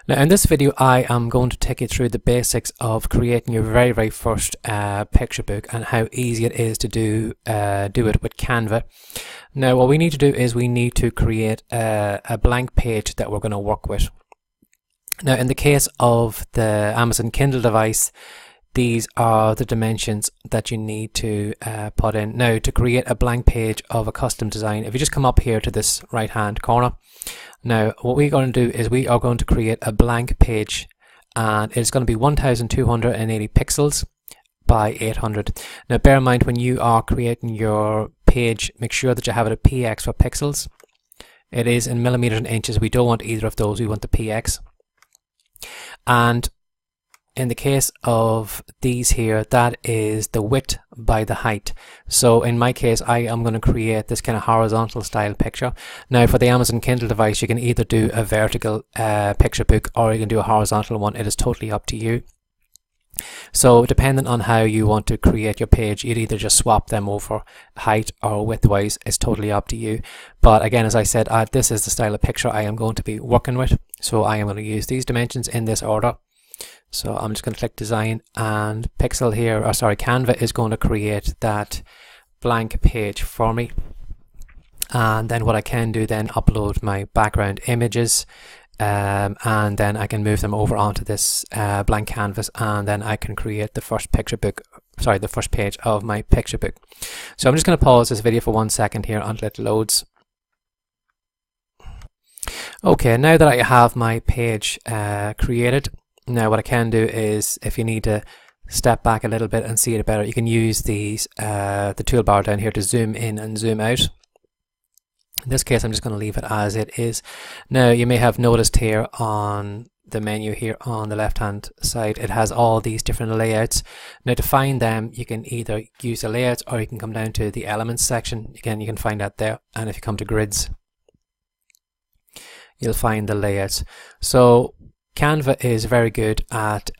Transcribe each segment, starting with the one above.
Now in this video I am going to take you through the basics of creating your very first picture book and how easy it is to do it with Canva. Now what we need to do is we need to create a blank page that we're going to work with. Now in the case of the Amazon Kindle device, these are the dimensions that you need to put in. Now to create a blank page of a custom design, if you just come up here to this right hand corner, now what we're going to do is we are going to create a blank page, and it's going to be 1280 pixels by 800. Now bear in mind, when you are creating your page, make sure that you have it at px for pixels. It is in millimeters and inches. We don't want either of those, we want the px. And in the case of these here, that is the width by the height. So in my case, I am going to create this kind of horizontal style picture. Now for the Amazon Kindle device, you can either do a vertical picture book or you can do a horizontal one. It is totally up to you. So depending on how you want to create your page, you'd either just swap them over height or width wise. It's totally up to you. But again, as I said, this is the style of picture I am going to be working with. So I am going to use these dimensions in this order. So I'm just going to click design, and Canva is going to create that blank page for me. And then what I can do then, upload my background images, and then I can move them over onto this blank canvas, and then I can create the first the first page of my picture book. So I'm just going to pause this video for 1 second here until it loads. Okay, now that I have my page created, now what I can do is, if you need to step back a little bit and see it better, you can use these the toolbar down here to zoom in and zoom out. In this case I'm just going to leave it as it is. Now you may have noticed here on the menu here on the left hand side, it has all these different layouts. Now to find them, you can either use the layouts or you can come down to the elements section. Again, you can find that there, and if you come to grids, you'll find the layouts. So Canva is very good at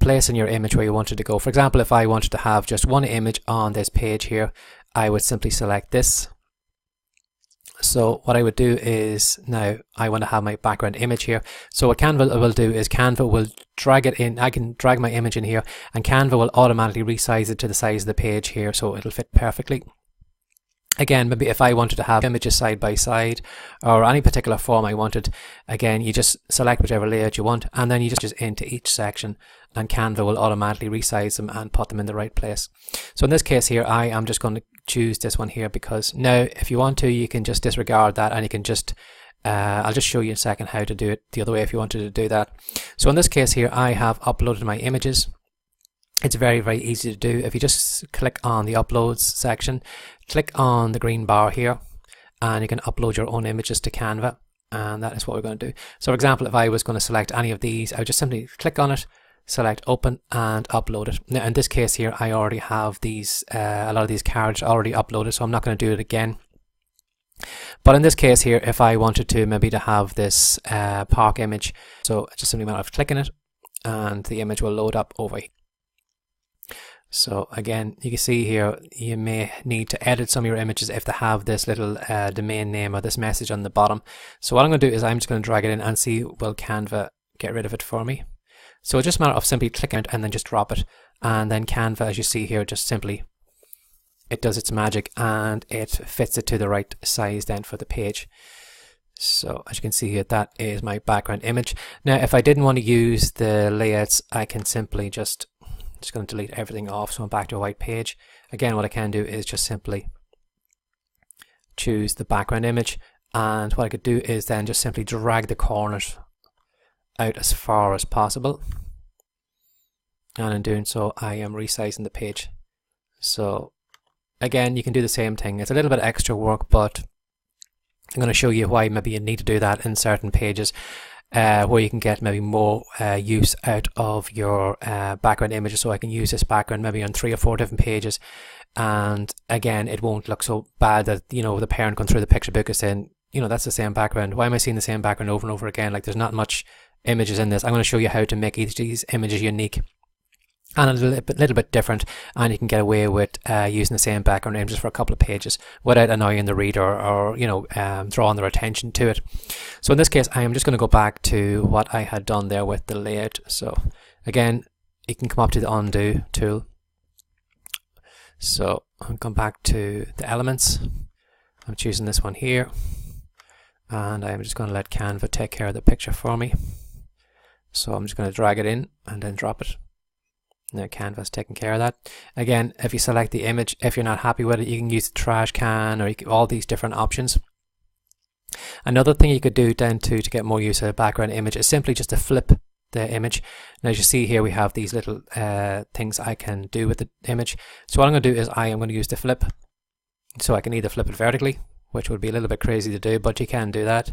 placing your image where you want it to go. For example, if I wanted to have just one image on this page here, I would simply select this. So what I would do is, now I want to have my background image here. So what Canva will do is Canva will drag it in. I can drag my image in here and Canva will automatically resize it to the size of the page here, so it'll fit perfectly. Again, maybe if I wanted to have images side by side or any particular form I wanted, again, you just select whichever layout you want and then you just into each section and Canva will automatically resize them and put them in the right place. So in this case here, I am just going to choose this one here, because now if you want to, you can just disregard that and you can just, I'll just show you in a second how to do it the other way if you wanted to do that. So in this case here, I have uploaded my images. It's very easy to do. If you just click on the uploads section, click on the green bar here, and you can upload your own images to Canva, and that is what we're going to do. So for example, if I was going to select any of these, I would just simply click on it, select open and upload it. Now in this case here, I already have these a lot of these cards already uploaded, so I'm not going to do it again. But in this case here, if I wanted to maybe to have this park image, so just simply a matter of clicking it and the image will load up over here. So again, you can see here, you may need to edit some of your images if they have this little domain name or this message on the bottom. So what I'm going to do is I'm just going to drag it in and see, will Canva get rid of it for me? So it's just a matter of simply clicking it and then just drop it. And then Canva, as you see here, just simply, it does its magic and it fits it to the right size then for the page. So as you can see here, that is my background image. Now if I didn't want to use the layouts, I can simply just going to delete everything off, so I'm back to a white page. Again, what I can do is just simply choose the background image, and what I could do is then just simply drag the corners out as far as possible, and in doing so I am resizing the page. So again, you can do the same thing. It's a little bit extra work, but I'm going to show you why maybe you need to do that in certain pages. Where you can get maybe more use out of your background images. So I can use this background maybe on 3 or 4 different pages, and again, it won't look so bad that, you know, the parent going through the picture book is saying, you know, that's the same background. Why am I seeing the same background over and over again? Like, there's not much images in this. I'm going to show you how to make each of these images unique. and a little bit different, and you can get away with using the same background images for a couple of pages without annoying the reader or drawing their attention to it. So in this case, I am just going to go back to what I had done there with the layout. So again, you can come up to the undo tool. So I'll come back to the elements. I'm choosing this one here, and I'm just going to let Canva take care of the picture for me. So I'm just going to drag it in and then drop it. Now Canva's taking care of that. Again, if you select the image, if you're not happy with it, you can use the trash can, or all these different options. Another thing you could do then to get more use of a background image is simply just to flip the image. Now as you see here, we have these little things I can do with the image. So what I'm going to do is I am going to use the flip. So I can either flip it vertically, which would be a little bit crazy to do, but you can do that,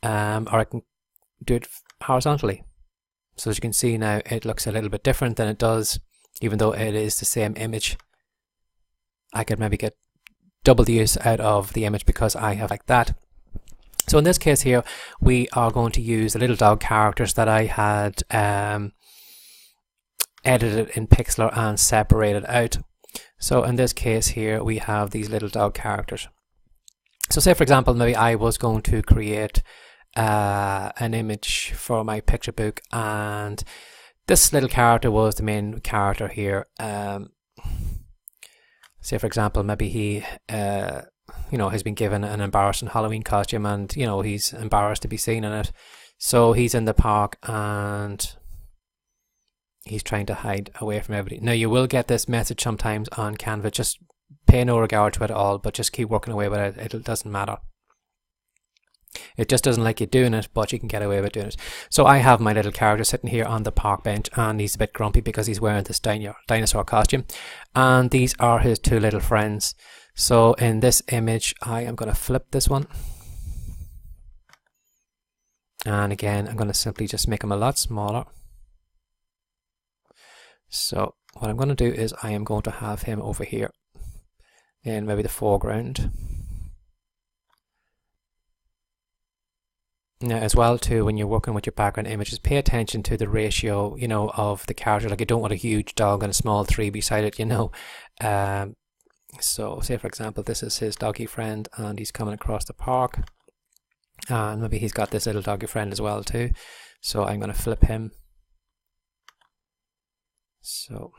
or I can do it horizontally. So as you can see now, it looks a little bit different than it does, even though it is the same image. I could maybe get double the use out of the image because I have like that. So in this case here, we are going to use the little dog characters that I had edited in Pixlr and separated out. So in this case here, we have these little dog characters. So say for example, maybe I was going to create an image for my picture book, and this little character was the main character here. Say for example, maybe he has been given an embarrassing Halloween costume, and he's embarrassed to be seen in it. So he's in the park and he's trying to hide away from everybody. Now you will get this message sometimes on Canva. Just pay no regard to it at all, but just keep working away with it. It doesn't matter. It just doesn't like you doing it, but you can get away with doing it. So I have my little character sitting here on the park bench, and he's a bit grumpy because he's wearing this dinosaur costume, and these are his two little friends. So in this image, I am going to flip this one, and again I'm going to simply just make him a lot smaller. So what I'm going to do is I am going to have him over here in maybe the foreground. Now as well too, when you're working with your background images, pay attention to the ratio, of the character. Like you don't want a huge dog and a small tree beside it, So say for example, this is his doggy friend and he's coming across the park, and maybe he's got this little doggy friend as well too. So I'm going to flip him. So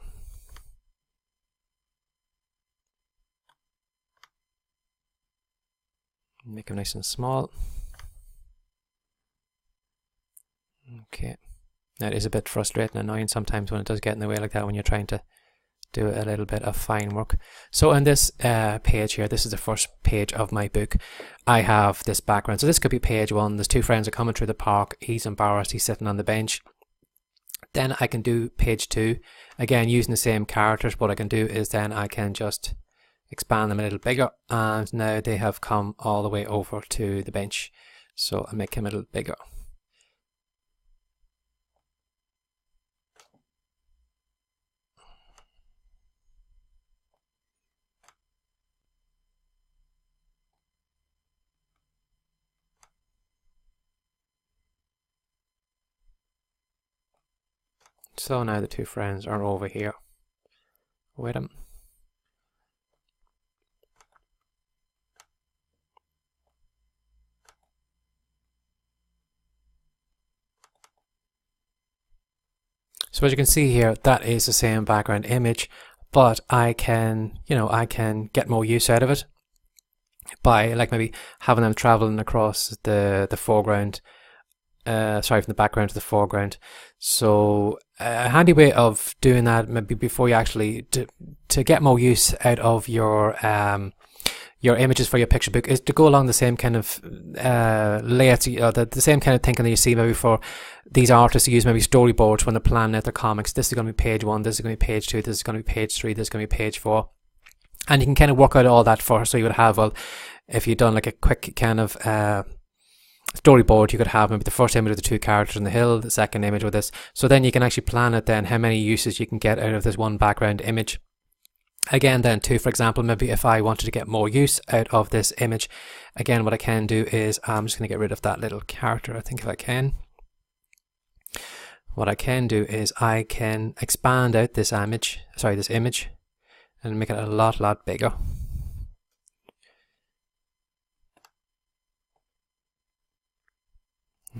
make him nice and small. Okay, that is a bit frustrating and annoying sometimes when it does get in the way like that when you're trying to do a little bit of fine work. So in this page here, this is the first page of my book. I have this background. So this could be page 1. There's two friends are coming through the park. He's embarrassed. He's sitting on the bench. Then I can do page 2. Again, using the same characters. What I can do is then I can just expand them a little bigger. And now they have come all the way over to the bench. So I make him a little bigger. So now the two friends are over here with him. So as you can see here, that is the same background image, but I can, I can get more use out of it by like maybe having them traveling across the foreground. From the background to the foreground. So a handy way of doing that, maybe before you actually to get more use out of your images for your picture book, is to go along the same kind of layouts, the same kind of thinking that you see maybe for these artists who use maybe storyboards when they're planning out their comics. This is going to be page 1, this is going to be page 2, this is going to be page 3, this is going to be page 4. And you can kind of work out all that so you would have, well, if you've done like a quick kind of storyboard, you could have maybe the first image of the two characters on the hill, the second image with this. So then you can actually plan it then how many uses you can get out of this one background image. Again then too, for example, maybe if I wanted to get more use out of this image, again what I can do is I'm just going to get rid of that little character, I think, if I can. what I can do is I can expand out this image, and make it a lot bigger.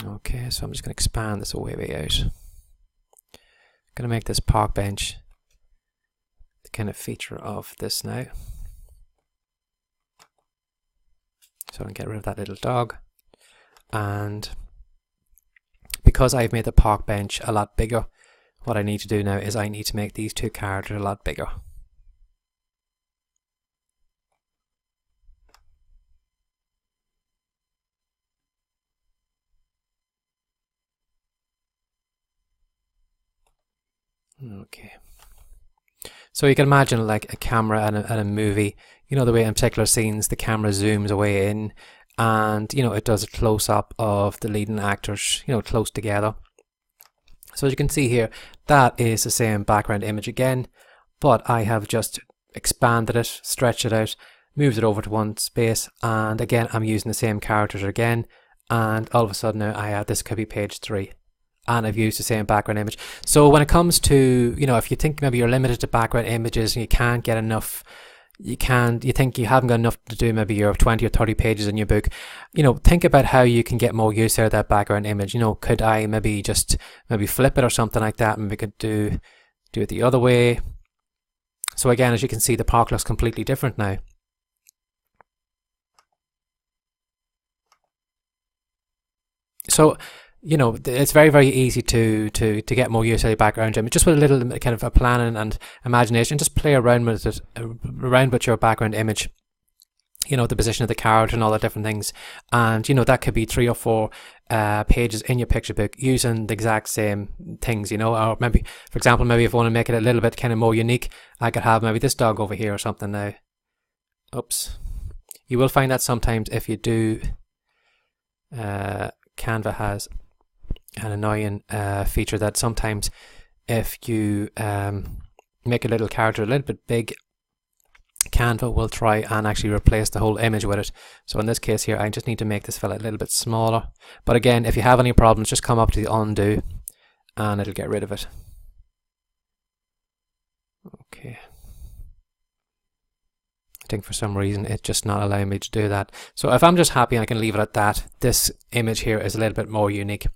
Okay, so I'm just going to expand this way out. I'm going to make this park bench the kind of feature of this now. So I can get rid of that little dog. And because I've made the park bench a lot bigger, what I need to do now is I need to make these two characters a lot bigger. Okay. So you can imagine like a camera and a movie, you know, the way in particular scenes the camera zooms away in, and you know it does a close-up of the leading actors, you know, close together. So as you can see here, that is the same background image again, but I have just expanded it, stretched it out, moved it over to one space, and again I'm using the same characters again, and all of a sudden now I have this could be page 3. And I've used the same background image. So when it comes to, you know, if you think maybe you're limited to background images and you can't get enough, you think you haven't got enough to do maybe your 20 or 30 pages in your book, you know, think about how you can get more use out of that background image. You know, could I maybe just flip it or something like that, and we could do it the other way. So again, as you can see, the park looks completely different now. So, you know, it's very easy to get more use out of your background image, just with a little kind of a planning and imagination. Just play around with it, around with your background image, you know, the position of the character and all the different things. And you know, that could be 3 or 4 pages in your picture book using the exact same things, you know. Or maybe, for example, maybe if I want to make it a little bit kind of more unique, I could have maybe this dog over here or something now. Oops. You will find that sometimes if you do, Canva has an annoying feature that sometimes if you make a little character a little bit big, Canva will try and actually replace the whole image with it. So in this case here, I just need to make this fella a little bit smaller. But again, if you have any problems, just come up to the undo and it'll get rid of it. Okay. I think for some reason it's just not allowing me to do that. So if I'm just happy and I can leave it at that, this image here is a little bit more unique.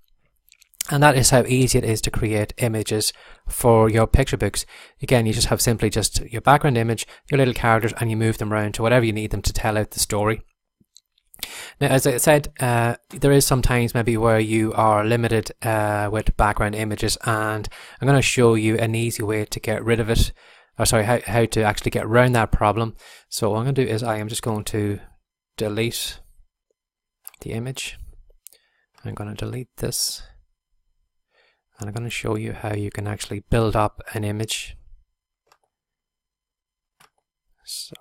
And that is how easy it is to create images for your picture books. Again, you just have simply just your background image, your little characters, and you move them around to whatever you need them to tell out the story. Now, as I said, there is sometimes maybe where you are limited with background images, and I'm going to show you an easy way to get rid of it, or sorry, how to actually get around that problem. So what I'm going to do is I am just going to delete the image. I'm going to delete this. And I'm going to show you how you can actually build up an image. So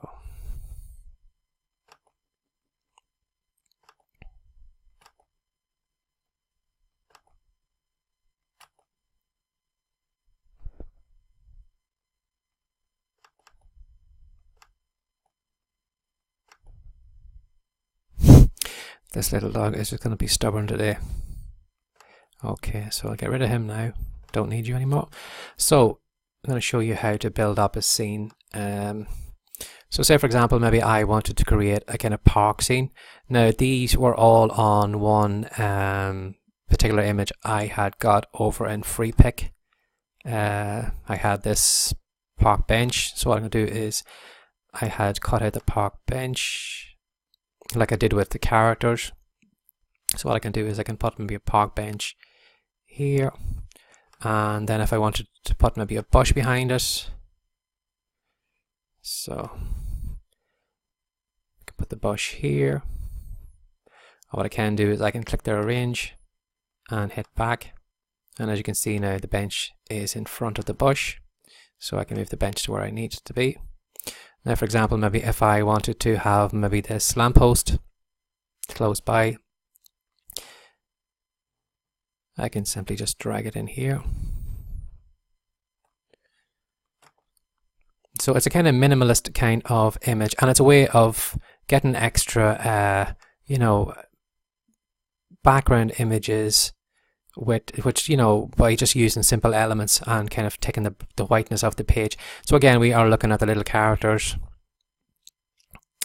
this little dog is just going to be stubborn today. Okay, so I'll get rid of him now. Don't need you anymore. So I'm going to show you how to build up a scene. So say for example, maybe I wanted to create a kind of park scene. Now these were all on one particular image I had got over in Free Pick. I had this park bench. So what I'm going to do is I had cut out the park bench like I did with the characters. So what I can do is I can put maybe a park bench here, and then if I wanted to put maybe a bush behind it, so I can put the bush here. Or what I can do is I can click the arrange and hit back, and as you can see now the bench is in front of the bush, so I can move the bench to where I need it to be. Now for example, maybe if I wanted to have maybe this lamppost close by, I can simply just drag it in here. So it's a kind of minimalist kind of image, and it's a way of getting extra, you know, background images which, you know, by just using simple elements and kind of taking the whiteness off the page. So again, we are looking at the little characters.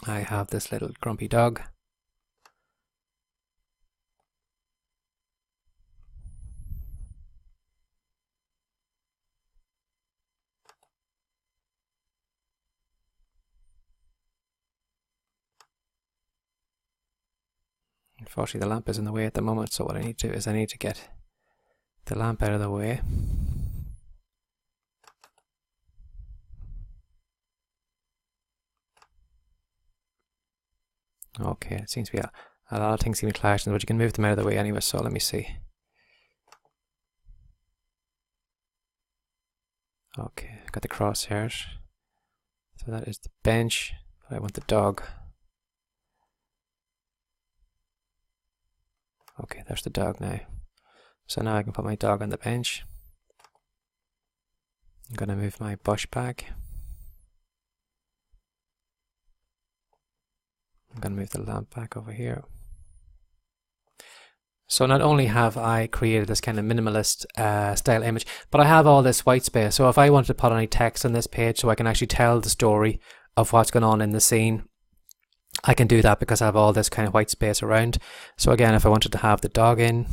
I have this little grumpy dog. Unfortunately, the lamp is in the way at the moment, so what I need to do is I need to get the lamp out of the way. Okay, it seems to be a lot of things seem to clash, but you can move them out of the way anyway, so let me see. Okay, got the crosshairs. So that is the bench, but I want the dog. Okay, there's the dog now. So now I can put my dog on the bench. I'm going to move my bush back. I'm going to move the lamp back over here. So not only have I created this kind of minimalist style image, but I have all this white space. So if I wanted to put any text on this page so I can actually tell the story of what's going on in the scene, I can do that because I have all this kind of white space around. So again, if I wanted to have the dog in,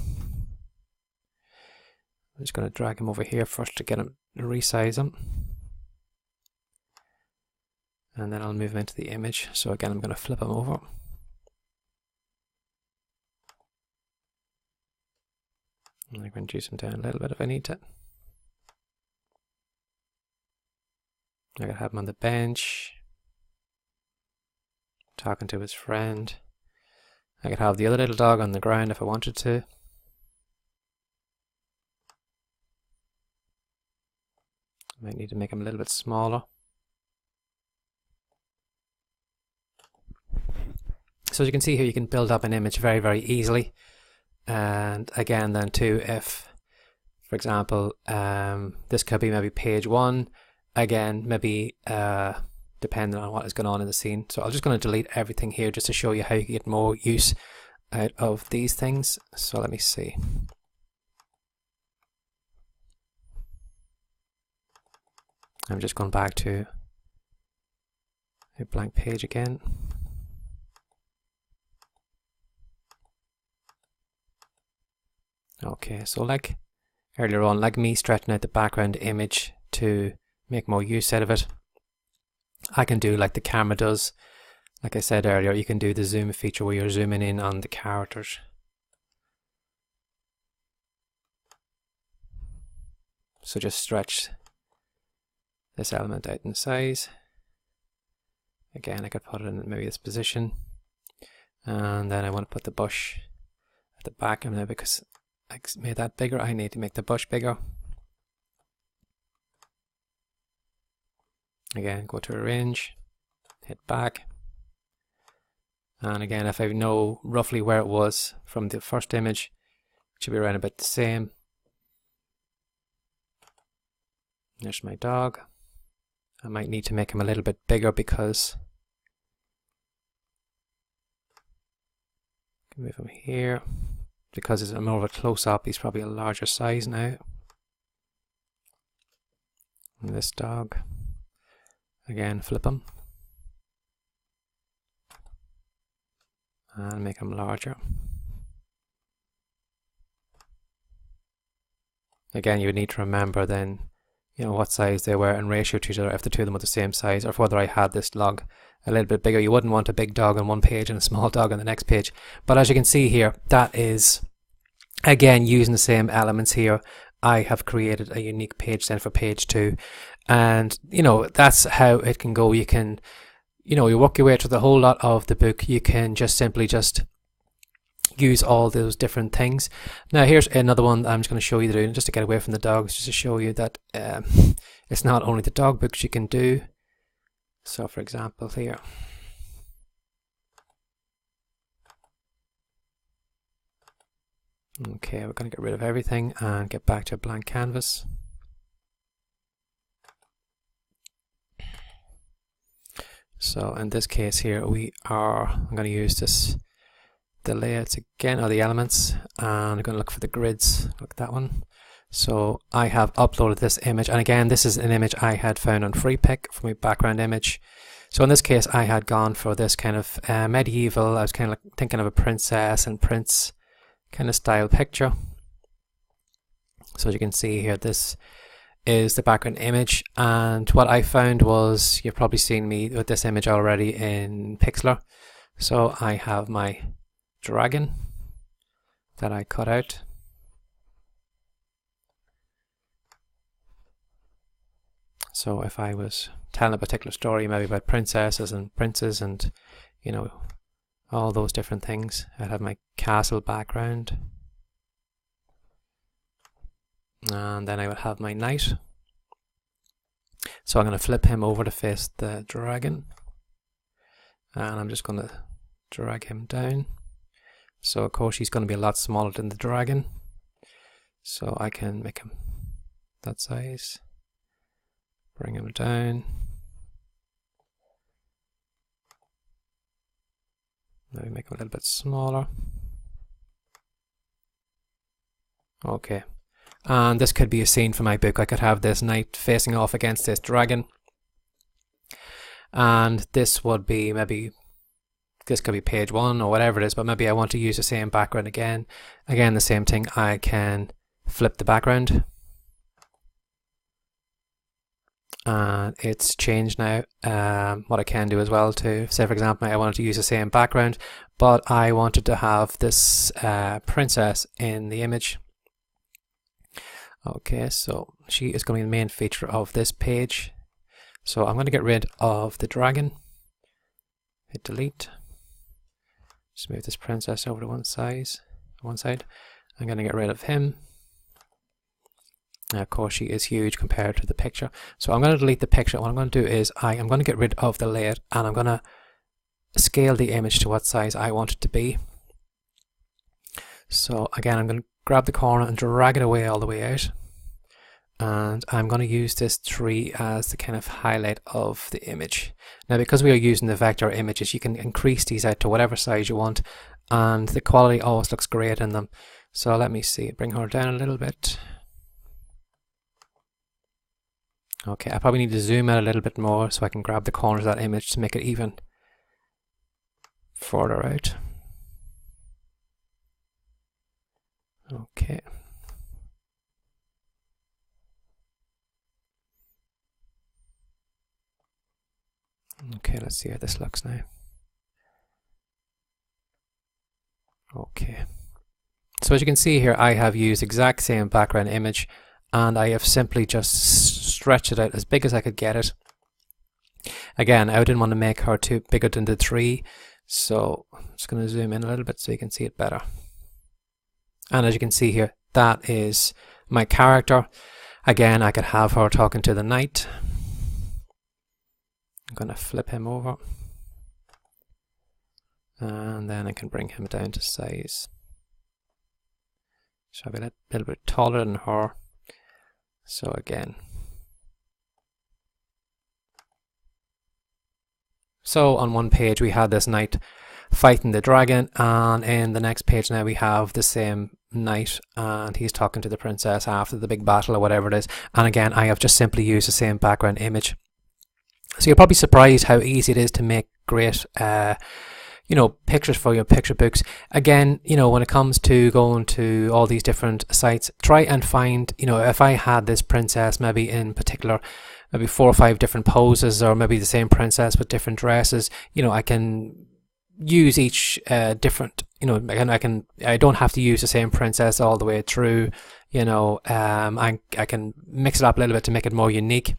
I'm just going to drag him over here first to get him to resize him. And then I'll move him into the image. So again, I'm going to flip him over. And I'm going to reduce him down a little bit if I need to. I could have him on the bench, talking to his friend. I could have the other little dog on the ground if I wanted to. I might need to make him a little bit smaller. So as you can see here, you can build up an image very, very easily. And again, then too, if, for example, this could be maybe page 1, again, maybe depending on what is going on in the scene. So I'm just going to delete everything here just to show you how you get more use out of these things. So let me see. I'm just going back to a blank page again. Okay, so like earlier on, like me stretching out the background image to make more use out of it, I can do like the camera does. Like I said earlier, you can do the zoom feature where you're zooming in on the characters. So just stretch this element out in size. Again, I could put it in maybe this position. And then I want to put the bush at the back of now because I made that bigger. I need to make the bush bigger. Again, go to arrange, hit back. And again, if I know roughly where it was from the first image, it should be around about the same. There's my dog. I might need to make him a little bit bigger because I can move him here. Because it's more of a close-up, he's probably a larger size now. And this dog, again, flip him and make him larger. Again, you would need to remember then, you know, what size they were in ratio to each other, if the two of them were the same size, or whether I had this log a little bit bigger. You wouldn't want a big dog on one page and a small dog on the next page. But as you can see here, that is, again, using the same elements here, I have created a unique page then for page 2. And, you know, that's how it can go. You can, you know, you work your way through the whole lot of the book. You can just simply just use all those different things. Now here's another one I'm just going to show you doing, just to get away from the dogs, just to show you that it's not only the dog books you can do. So for example here, okay, we're going to get rid of everything and get back to a blank canvas. So in this case here, I'm going to use this the layouts again, or the elements, and I'm going to look for the grids, look at that one. So I have uploaded this image, and again this is an image I had found on FreePic for my background image. So in this case I had gone for this kind of medieval, I was kind of like thinking of a princess and prince kind of style picture. So as you can see here, this is the background image, and what I found was, you've probably seen me with this image already in Pixlr. So I have my dragon that I cut out. So if I was telling a particular story, maybe about princesses and princes and, you know, all those different things, I'd have my castle background. And then I would have my knight. So I'm going to flip him over to face the dragon. And I'm just going to drag him down. So of course he's going to be a lot smaller than the dragon. So I can make him that size. Bring him down. Maybe make him a little bit smaller. Okay. And this could be a scene for my book. I could have this knight facing off against this dragon. And this would be maybe, this could be page 1 or whatever it is, but maybe I want to use the same background again. Again, the same thing, I can flip the background. And it's changed now. What I can do as well to, say for example, I wanted to use the same background, but I wanted to have this princess in the image. Okay, so she is going to be the main feature of this page. So I'm going to get rid of the dragon. Hit delete. Just move this princess over to one side. I'm going to get rid of him. Now, of course, she is huge compared to the picture. So I'm going to delete the picture. What I'm going to do is I'm going to get rid of the layout, and I'm going to scale the image to what size I want it to be. So again, I'm going to grab the corner and drag it away all the way out. And I'm going to use this tree as the kind of highlight of the image. Now, because we are using the vector images, you can increase these out to whatever size you want, and the quality always looks great in them. So let me see, bring her down a little bit. Okay, I probably need to zoom out a little bit more so I can grab the corners of that image to make it even further out. Okay. Okay, let's see how this looks now. Okay. So as you can see here, I have used exact same background image, and I have simply just stretched it out as big as I could get it. Again, I didn't want to make her too bigger than the tree, so I'm just going to zoom in a little bit so you can see it better. And as you can see here, that is my character. Again, I could have her talking to the knight. I'm going to flip him over. And then I can bring him down to size. So I'll be a little bit taller than her. So again. So on one page we had this knight fighting the dragon, and in the next page now we have the same knight and he's talking to the princess after the big battle or whatever it is. And again, I have just simply used the same background image. So you're probably surprised how easy it is to make great you know, pictures for your picture books. Again, you know, when it comes to going to all these different sites, try and find, you know, if I had this princess maybe in particular, maybe 4 or 5 different poses, or maybe the same princess with different dresses, you know, I can use each different, you know, I don't have to use the same princess all the way through, you know. I can mix it up a little bit to make it more unique.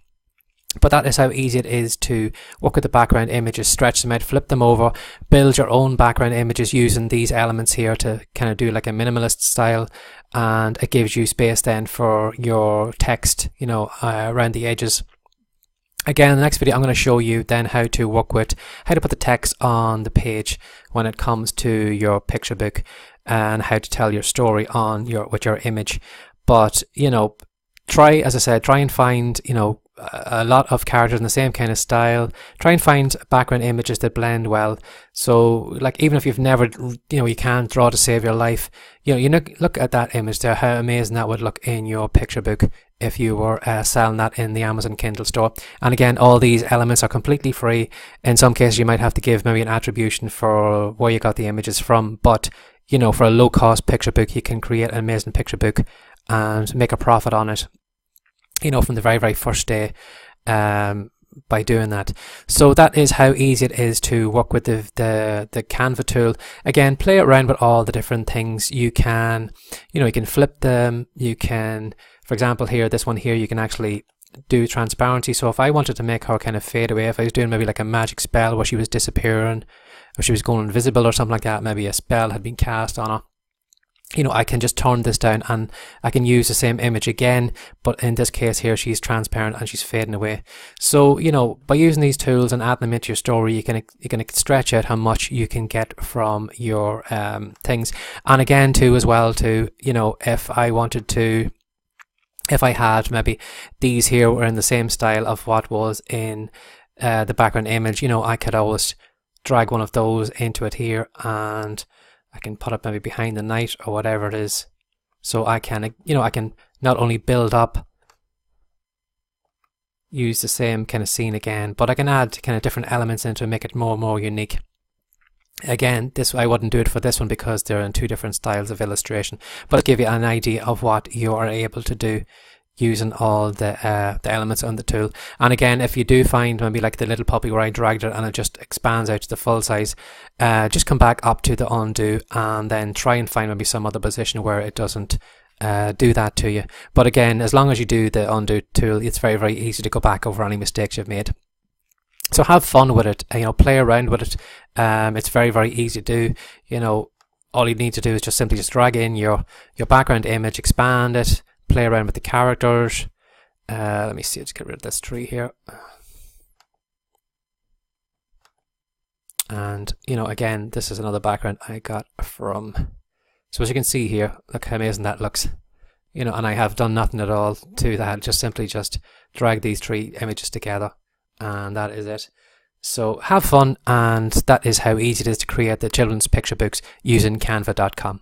But that is how easy it is to work with the background images, stretch them out, flip them over, build your own background images using these elements here to kind of do like a minimalist style, and it gives you space then for your text, you know, around the edges. Again, in the next video I'm going to show you then how to work with, how to put the text on the page when it comes to your picture book, and how to tell your story on with your image. But, you know, try, as I said, try and find, you know, a lot of characters in the same kind of style. Try and find background images that blend well. So like even if you've never, you can't draw to save your life, look at that image there, how amazing that would look in your picture book if you were selling that in the Amazon Kindle store. And again, all these elements are completely free. In some cases you might have to give maybe an attribution for where you got the images from, but for a low cost picture book, you can create an amazing picture book and make a profit on it, from the very, very first day, by doing that. So that is how easy it is to work with the Canva tool. Again, play around with all the different things. You can, you can flip them. You can, for example, here, this one here, you can actually do transparency. So if I wanted to make her kind of fade away, if I was doing maybe like a magic spell where she was disappearing, or she was going invisible or something like that, maybe a spell had been cast on her, I can just turn this down and I can use the same image again, but in this case here, she's transparent and she's fading away. So, by using these tools and adding them into your story, you can stretch out how much you can get from your things. And again, too, as well, if I wanted to, if I had maybe these here were in the same style of what was in the background image, I could always drag one of those into it here, and I can put it maybe behind the night or whatever it is. So I can, I can not only build up, use the same kind of scene again, but I can add kind of different elements into it, make it more and more unique. Again, I wouldn't do it for this one because they're in two different styles of illustration, but I'll give you an idea of what you are able to do using all the elements on the tool. And again, if you do find maybe like the little puppy where I dragged it and it just expands out to the full size, just come back up to the undo and then try and find maybe some other position where it doesn't do that to you. But again, as long as you do the undo tool, it's very, very easy to go back over any mistakes you've made. So have fun with it, play around with it. It's very, very easy to do. All you need to do is just simply drag in your background image, expand it, play around with the characters. Let me see, let's get rid of this tree here. And, again, this is another background I got from, so as you can see here, look how amazing that looks. And I have done nothing at all to that, simply drag these three images together, and that is it. So have fun, and that is how easy it is to create the children's picture books using canva.com.